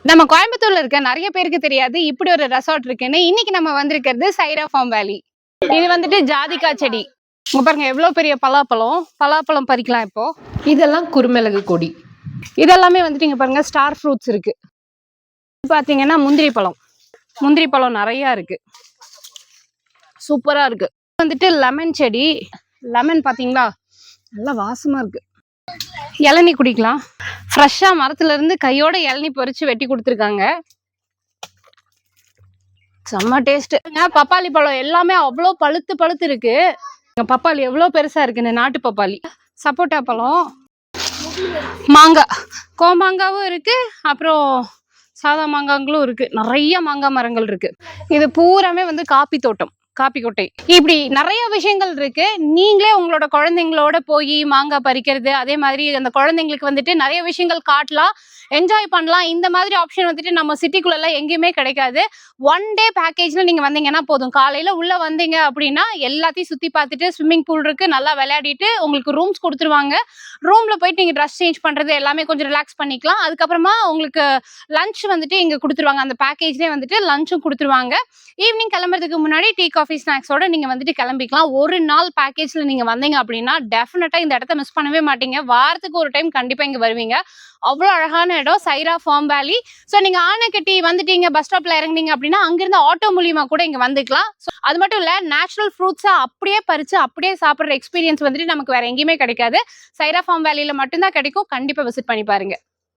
நம்ம கோயம்புத்தூர்ல இருக்க நிறைய பேருக்கு தெரியாது இப்படி ஒரு ரெசார்ட் இருக்குன்னு. இன்னைக்கு நம்ம வந்திருக்கிறது சைரா ஃபார்ம் வேலி. இது வந்துட்டு ஜாதிகா செடி. இங்க பாருங்க எவ்வளவு பெரிய பலாப்பழம் பறிக்கலாம். இப்போ இதெல்லாம் குறுமிளகு கொடி. இதெல்லாமே வந்துட்டு இங்க பாருங்க ஸ்டார் ஃப்ரூட்ஸ் இருக்கு. பாத்தீங்கன்னா முந்திரி பழம் நிறைய இருக்கு, சூப்பரா இருக்கு. வந்துட்டு லெமன் செடி. லெமன் பாத்தீங்களா நல்லா வாசமா இருக்கு. இளநீ குடிக்கலாம். ஃப்ரெஷ்ஷா மரத்துல இருந்து கையோட இளநீ பறிச்சு வெட்டி கொடுத்துருக்காங்க. செம்ம டேஸ்ட். பப்பாளி பழம் எல்லாமே அவ்வளோ பழுத்து இருக்கு. பப்பாளி எவ்வளோ பெருசா இருக்குன்னு. நாட்டு பப்பாளி. சப்போட்டா பழம், மாங்காய், கோமாங்காவும் இருக்கு, அப்புறம் சாதா மாங்காங்களும் இருக்கு. நிறைய மாங்காய் மரங்கள் இருக்கு. இது பூராமே வந்து காப்பி தோட்டம், காப்பி கொட்டை. இப்படி நிறைய விஷயங்கள் இருக்கு. நீங்களே உங்களோட குழந்தைங்களோட போய் மாங்காய் பறிக்கிறது, அதே மாதிரி அந்த குழந்தைங்களுக்கு வந்துட்டு நிறைய விஷயங்கள் காட்டலாம், என்ஜாய் பண்ணலாம். இந்த மாதிரி ஆப்ஷன் வந்துட்டு நம்ம சிட்டிக்குள்ள எங்கேயுமே கிடைக்காது. ஒன் டே பேக்கேஜ்ல நீங்க வந்தீங்கன்னா போதும். காலையில உள்ள வந்தீங்க அப்படின்னா எல்லாத்தையும் சுத்தி பார்த்துட்டு, ஸ்விம்மிங் பூல் இருக்கு, நல்லா விளையாடிட்டு உங்களுக்கு ரூம்ஸ் கொடுத்துருவாங்க. ரூம்ல போயிட்டு நீங்க ட்ரெஸ் சேஞ்ச் பண்றது எல்லாமே கொஞ்சம் ரிலாக்ஸ் பண்ணிக்கலாம். அதுக்கப்புறமா உங்களுக்கு லஞ்ச் வந்துட்டு இங்க கொடுத்துருவாங்க. அந்த பேக்கேஜ்லேயே வந்துட்டு லஞ்சும் கொடுத்துருவாங்க. ஈவினிங் கிளம்புறதுக்கு முன்னாடி டீ காஃபி ஸ்நாக்ஸோட நீங்க வந்துட்டு கிளம்பிக்கலாம். ஒரு நாள் பேக்கேஜ்ல நீங்க வந்தீங்க அப்படின்னா டெஃபினட்டா இந்த இடத்த மிஸ் பண்ணவே மாட்டீங்க. வாரத்துக்கு ஒரு டைம் கண்டிப்பா இங்க வருவீங்க. அவ்வளோ அழகான இடம் சைரா ஃபார்ம் வேலி. ஸோ நீங்க ஆனைக்கட்டி வந்துட்டீங்க, பஸ் ஸ்டாப்ல இறங்குனீங்க அப்படின்னா அங்கிருந்து ஆட்டோ மூலியமா கூட இங்க வந்துக்கலாம். அது மட்டும் இல்ல, நேச்சுரல் ஃப்ரூட்ஸா அப்படியே பறிச்சு அப்படியே சாப்பிடுற எக்ஸ்பீரியன்ஸ் வந்துட்டு நமக்கு வேற எங்கேயுமே கிடைக்காது. சைரா ஃபார்ம் வேலியில மட்டும்தான் கிடைக்கும். கண்டிப்பா விசிட் பண்ணி பாருங்க.